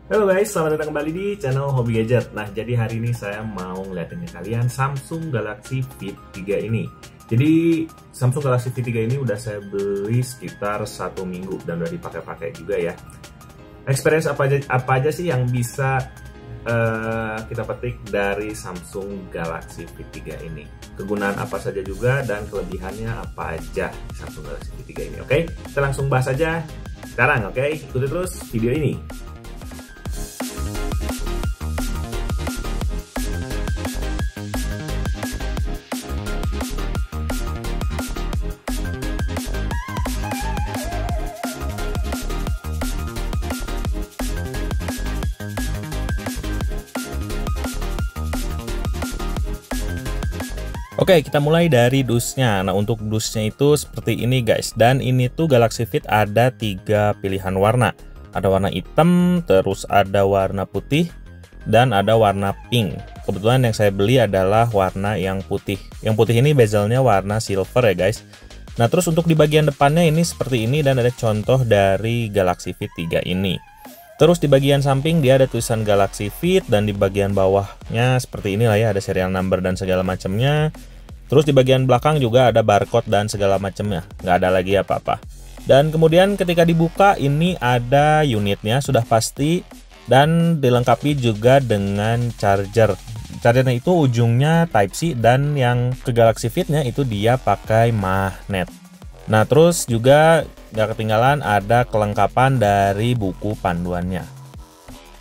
Halo guys, selamat datang kembali di channel Hobi Gadget. Nah, jadi hari ini saya mau ngeliatin ke kalian Samsung Galaxy Fit 3 ini. Jadi Samsung Galaxy Fit 3 ini udah saya beli sekitar 1 minggu dan udah dipakai-pakai juga ya. Experience apa aja sih yang bisa kita petik dari Samsung Galaxy Fit 3 ini? Kegunaan apa saja juga dan kelebihannya apa aja Samsung Galaxy Fit 3 ini? Oke, kita langsung bahas aja sekarang. Oke, ikuti terus video ini. Oke, kita mulai dari dusnya. Nah, untuk dusnya itu seperti ini guys. Dan ini tuh Galaxy Fit ada 3 pilihan warna. Ada warna hitam, terus ada warna putih, dan ada warna pink. Kebetulan yang saya beli adalah warna yang putih. Yang putih ini bezelnya warna silver ya guys. Nah, terus untuk di bagian depannya ini seperti ini dan ada contoh dari Galaxy Fit 3 ini. Terus di bagian samping dia ada tulisan Galaxy Fit dan di bagian bawahnya seperti inilah ya, ada serial number dan segala macamnya. Terus di bagian belakang juga ada barcode dan segala macamnya, nggak ada lagi apa-apa. Dan kemudian ketika dibuka ini ada unitnya sudah pasti dan dilengkapi juga dengan charger. Chargernya itu ujungnya Type C dan yang ke Galaxy Fit-nya itu dia pakai magnet. Nah, terus juga nggak ketinggalan ada kelengkapan dari buku panduannya.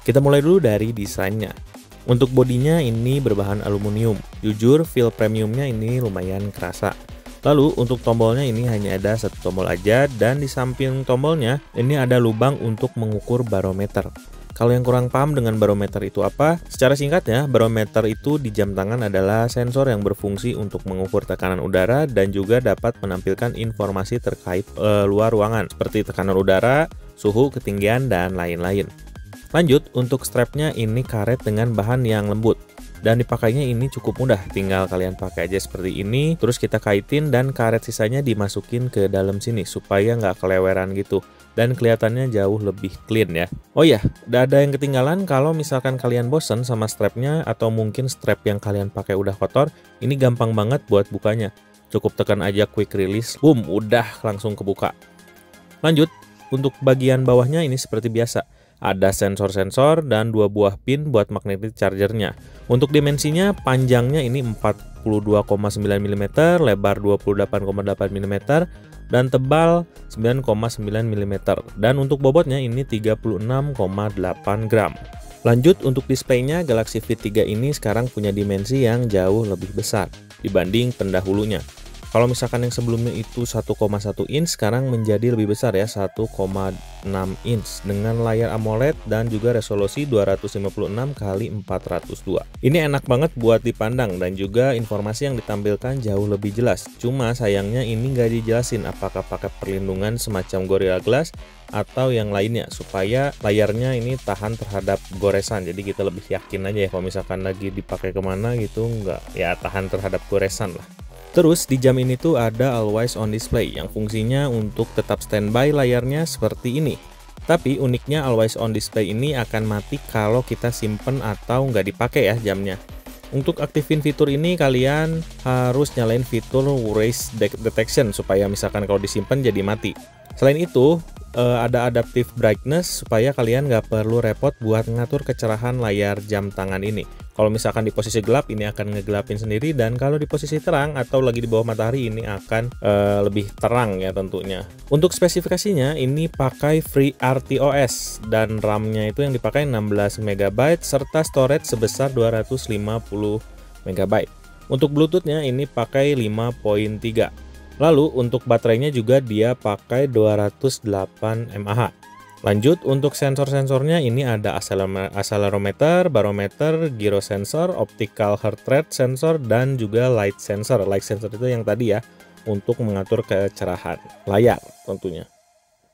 Kita mulai dulu dari desainnya. Untuk bodinya ini berbahan aluminium. Jujur, feel premiumnya ini lumayan kerasa. Lalu untuk tombolnya ini hanya ada satu tombol aja dan di samping tombolnya ini ada lubang untuk mengukur barometer. Kalau yang kurang paham dengan barometer itu apa? Secara singkatnya, barometer itu di jam tangan adalah sensor yang berfungsi untuk mengukur tekanan udara dan juga dapat menampilkan informasi terkait luar ruangan seperti tekanan udara, suhu, ketinggian, dan lain-lain. Lanjut, untuk strapnya ini karet dengan bahan yang lembut dan dipakainya ini cukup mudah, tinggal kalian pakai aja seperti ini, terus kita kaitin dan karet sisanya dimasukin ke dalam sini supaya nggak keleweran gitu dan kelihatannya jauh lebih clean ya. Oh ya, udah ada yang ketinggalan kalau misalkan kalian bosen sama strapnya atau mungkin strap yang kalian pakai udah kotor, ini gampang banget buat bukanya. Cukup tekan aja quick release, boom, udah langsung kebuka. Lanjut, untuk bagian bawahnya ini seperti biasa. Ada sensor-sensor dan 2 buah pin buat magnetic chargernya. Untuk dimensinya, panjangnya ini 42,9 mm, lebar 28,8 mm, dan tebal 9,9 mm. Dan untuk bobotnya ini 36,8 gram. Lanjut, untuk displaynya Galaxy Fit 3 ini sekarang punya dimensi yang jauh lebih besar dibanding pendahulunya. Kalau misalkan yang sebelumnya itu 1,1 inch, sekarang menjadi lebih besar ya, 1,6 inch dengan layar AMOLED dan juga resolusi 256 x 402. Ini enak banget buat dipandang dan juga informasi yang ditampilkan jauh lebih jelas. Cuma sayangnya ini nggak dijelasin apakah pakai perlindungan semacam Gorilla Glass atau yang lainnya supaya layarnya ini tahan terhadap goresan. Jadi kita lebih yakin aja ya kalau misalkan lagi dipakai kemana gitu nggak ya tahan terhadap goresan lah. Terus di jam ini tuh ada always on display yang fungsinya untuk tetap standby layarnya seperti ini. Tapi uniknya always on display ini akan mati kalau kita simpen atau nggak dipakai ya jamnya. Untuk aktifin fitur ini kalian harus nyalain fitur raise detection supaya misalkan kalau disimpan jadi mati. Selain itu ada adaptive brightness supaya kalian nggak perlu repot buat ngatur kecerahan layar jam tangan ini. Kalau misalkan di posisi gelap ini akan ngegelapin sendiri dan kalau di posisi terang atau lagi di bawah matahari ini akan lebih terang ya tentunya. Untuk spesifikasinya ini pakai FreeRTOS dan RAM-nya itu yang dipakai 16 MB serta storage sebesar 250 MB. Untuk Bluetooth-nya ini pakai 5.3. Lalu untuk baterainya juga dia pakai 208 mAh. Lanjut, untuk sensor-sensornya ini ada accelerometer, barometer, gyro sensor, optical heart rate sensor, dan juga light sensor. Light sensor itu yang tadi ya, untuk mengatur kecerahan layar tentunya.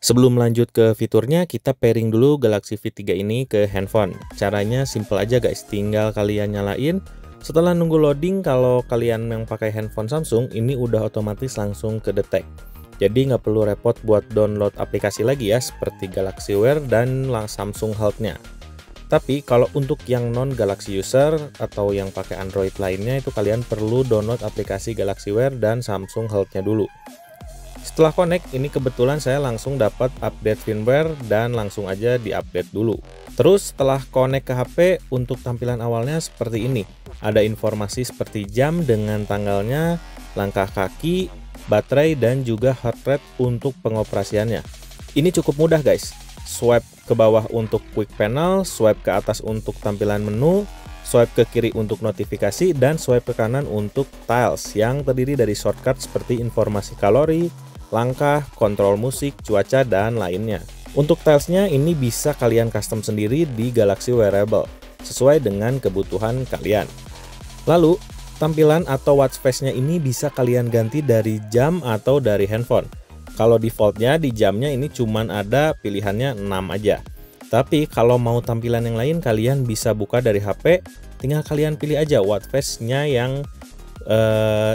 Sebelum lanjut ke fiturnya, kita pairing dulu Galaxy Fit 3 ini ke handphone. Caranya simple aja guys, tinggal kalian nyalain. Setelah nunggu loading, kalau kalian yang pakai handphone Samsung, ini udah otomatis langsung kedetek. Jadi nggak perlu repot buat download aplikasi lagi ya, seperti Galaxy Wear dan Samsung Health-nya. Tapi kalau untuk yang non Galaxy user atau yang pakai Android lainnya itu kalian perlu download aplikasi Galaxy Wear dan Samsung Health-nya dulu. Setelah connect, ini kebetulan saya langsung dapat update firmware dan langsung aja di-update dulu. Terus setelah connect ke HP, untuk tampilan awalnya seperti ini. Ada informasi seperti jam dengan tanggalnya, langkah kaki, baterai, dan juga heart rate untuk pengoperasiannya. Ini cukup mudah guys. Swipe ke bawah untuk quick panel, swipe ke atas untuk tampilan menu, swipe ke kiri untuk notifikasi, dan swipe ke kanan untuk tiles yang terdiri dari shortcut seperti informasi kalori, langkah, kontrol musik, cuaca, dan lainnya. Untuk tilesnya ini bisa kalian custom sendiri di Galaxy Wearable sesuai dengan kebutuhan kalian. Lalu tampilan atau watch face-nya ini bisa kalian ganti dari jam atau dari handphone. Kalau defaultnya di jamnya ini cuman ada pilihannya 6 aja. Tapi kalau mau tampilan yang lain kalian bisa buka dari HP, tinggal kalian pilih aja watch face-nya yang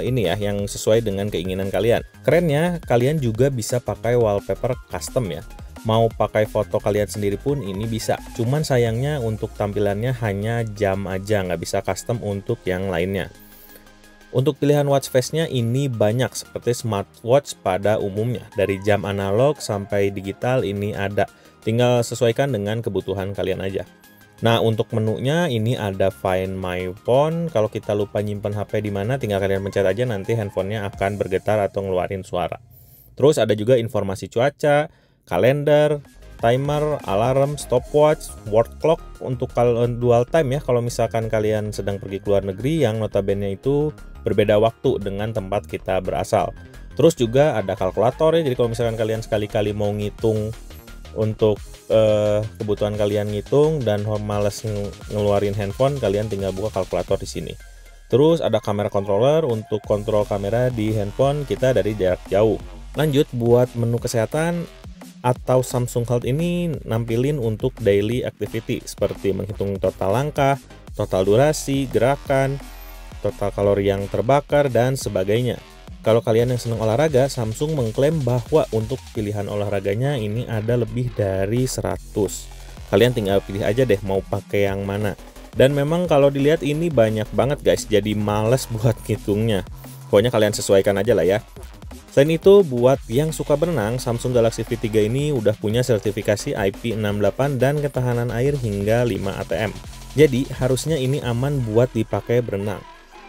ini ya, yang sesuai dengan keinginan kalian. Kerennya kalian juga bisa pakai wallpaper custom ya. Mau pakai foto kalian sendiri pun ini bisa. Cuman sayangnya untuk tampilannya hanya jam aja, nggak bisa custom untuk yang lainnya. Untuk pilihan watch face-nya ini banyak seperti smartwatch pada umumnya. Dari jam analog sampai digital ini ada. Tinggal sesuaikan dengan kebutuhan kalian aja. Nah, untuk menunya ini ada Find My Phone. Kalau kita lupa nyimpen HP di mana, tinggal kalian pencet aja, nanti handphonenya akan bergetar atau ngeluarin suara. Terus ada juga informasi cuaca, kalender, timer, alarm, stopwatch, word clock untuk dual time ya. Kalau misalkan kalian sedang pergi ke luar negeri yang notabene itu berbeda waktu dengan tempat kita berasal. Terus juga ada kalkulator ya. Jadi kalau misalkan kalian sekali-kali mau ngitung untuk kebutuhan kalian ngitung dan males ngeluarin handphone, kalian tinggal buka kalkulator di sini. Terus ada kamera controller untuk kontrol kamera di handphone kita dari jarak jauh. Lanjut buat menu kesehatan atau Samsung Health ini nampilin untuk daily activity seperti menghitung total langkah, total durasi, gerakan, total kalori yang terbakar, dan sebagainya. Kalau kalian yang senang olahraga, Samsung mengklaim bahwa untuk pilihan olahraganya ini ada lebih dari 100. Kalian tinggal pilih aja deh mau pakai yang mana. Dan memang kalau dilihat ini banyak banget guys, jadi males buat ngitungnya. Pokoknya kalian sesuaikan aja lah ya. Selain itu, buat yang suka berenang, Samsung Galaxy Fit 3 ini udah punya sertifikasi IP68 dan ketahanan air hingga 5 atm. Jadi harusnya ini aman buat dipakai berenang.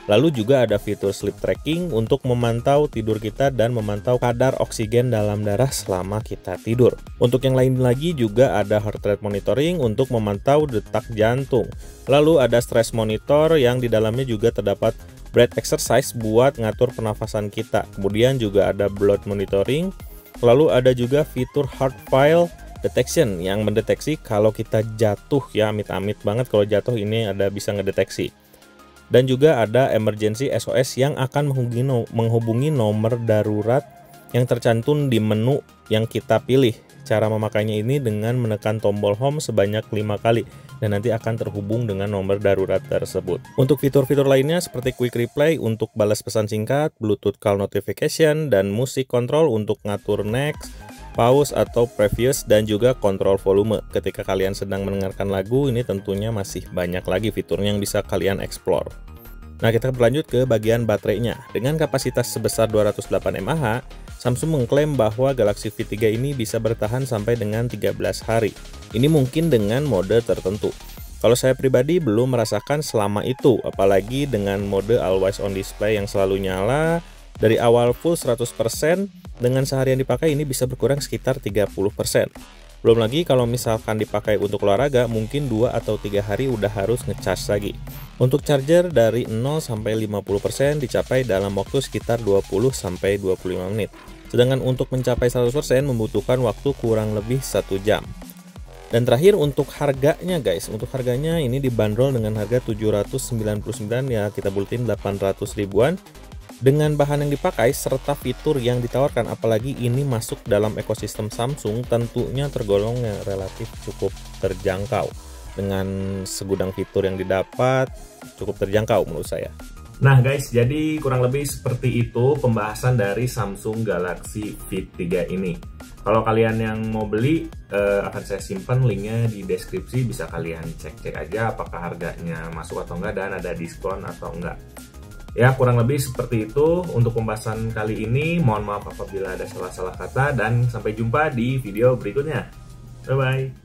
Lalu juga ada fitur sleep tracking untuk memantau tidur kita dan memantau kadar oksigen dalam darah selama kita tidur. Untuk yang lain lagi juga ada heart rate monitoring untuk memantau detak jantung. Lalu ada stress monitor yang di dalamnya juga terdapat breath exercise buat ngatur pernafasan kita. Kemudian juga ada blood monitoring. Lalu ada juga fitur heart fail detection yang mendeteksi kalau kita jatuh ya, amit-amit banget kalau jatuh ini ada bisa ngedeteksi. Dan juga ada emergency SOS yang akan menghubungi nomor darurat yang tercantum di menu yang kita pilih. Cara memakainya ini dengan menekan tombol home sebanyak 5 kali dan nanti akan terhubung dengan nomor darurat tersebut. Untuk fitur-fitur lainnya seperti quick reply untuk balas pesan singkat, Bluetooth call notification, dan musik control untuk ngatur next, pause atau previous, dan juga kontrol volume. Ketika kalian sedang mendengarkan lagu, ini tentunya masih banyak lagi fiturnya yang bisa kalian explore. Nah, kita berlanjut ke bagian baterainya. Dengan kapasitas sebesar 208 mAh, Samsung mengklaim bahwa Galaxy Fit 3 ini bisa bertahan sampai dengan 13 hari. Ini mungkin dengan mode tertentu. Kalau saya pribadi belum merasakan selama itu, apalagi dengan mode always on display yang selalu nyala. Dari awal full 100%, dengan seharian dipakai ini bisa berkurang sekitar 30%. Belum lagi kalau misalkan dipakai untuk olahraga, mungkin 2 atau 3 hari udah harus ngecas lagi. Untuk charger dari 0 sampai 50% dicapai dalam waktu sekitar 20 sampai 25 menit. Sedangkan untuk mencapai 100% membutuhkan waktu kurang lebih 1 jam. Dan terakhir untuk harganya guys, untuk harganya ini dibanderol dengan harga 799 ya, kita buletin 800 ribuan. Dengan bahan yang dipakai serta fitur yang ditawarkan, apalagi ini masuk dalam ekosistem Samsung, tentunya tergolong yang relatif cukup terjangkau. Dengan segudang fitur yang didapat, cukup terjangkau menurut saya. Nah guys, jadi kurang lebih seperti itu pembahasan dari Samsung Galaxy Fit 3 ini. Kalau kalian yang mau beli, akan saya simpan linknya di deskripsi, bisa kalian cek-cek aja apakah harganya masuk atau enggak dan ada diskon atau enggak. Ya, kurang lebih seperti itu untuk pembahasan kali ini. Mohon maaf apabila ada salah-salah kata dan sampai jumpa di video berikutnya. Bye-bye.